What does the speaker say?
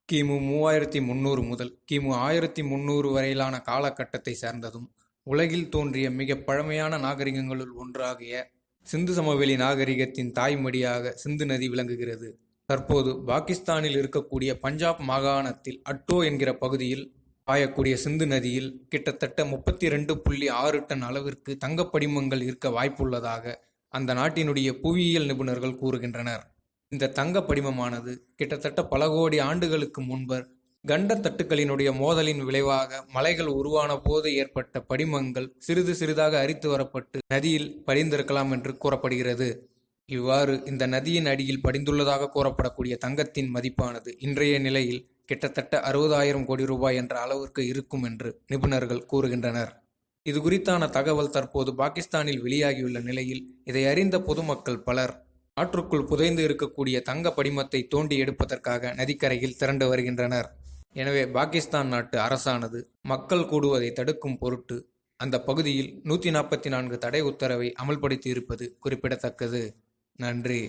கிமு 3300 முதல் கிமு 1300 வரையிலான காலகட்டத்தை சேர்ந்ததும் உலகில் தோன்றிய மிக பழமையான நாகரிகங்களுள் ஒன்றாகிய சிந்து சமவெளி நாகரிகத்தின் தாய்மடியாக சிந்து நதி விளங்குகிறது. தற்போது பாகிஸ்தானில் இருக்கக்கூடிய பஞ்சாப் மாகாணத்தில் அட்டோ என்கிற பகுதியில் பாயக்கூடிய சிந்து நதியில் கிட்டத்தட்ட 32.6 டன் அளவிற்கு தங்கப்படிமங்கள் இருக்க வாய்ப்புள்ளதாக அந்த நாட்டினுடைய புவியியல் நிபுணர்கள் கூறுகின்றனர். இந்த தங்க படிமமானது கிட்டத்தட்ட பல கோடி ஆண்டுகளுக்கு முன்பர் கண்ட தட்டுக்களினுடைய மோதலின் விளைவாக மலைகள் உருவான போது ஏற்பட்ட படிமங்கள் சிறிது சிறிதாக அரித்து வரப்பட்டு நதியில் படிந்திருக்கலாம் என்று கூறப்படுகிறது. இவ்வாறு இந்த நதியின் அடியில் படிந்துள்ளதாக கூறப்படக்கூடிய தங்கத்தின் மதிப்பானது இன்றைய நிலையில் கிட்டத்தட்ட 60,000 கோடி ரூபாய் என்ற அளவிற்கு இருக்கும் என்று நிபுணர்கள் கூறுகின்றனர். இது குறித்தான தகவல் தற்போது பாகிஸ்தானில் வெளியாகியுள்ள நிலையில் இதை அறிந்த பொதுமக்கள் பலர் ஆற்றுக்குள் புதைந்து இருக்கக்கூடிய தங்க படிமத்தை தோண்டி எடுப்பதற்காக நதிக்கரையில் திரண்டு வருகின்றனர். எனவே பாகிஸ்தான் நாட்டு அரசானது மக்கள் கூடுவதை தடுக்கும் பொருட்டு அந்த பகுதியில் 144 தடை உத்தரவை அமல்படுத்தி இருப்பது குறிப்பிடத்தக்கது. நன்றி.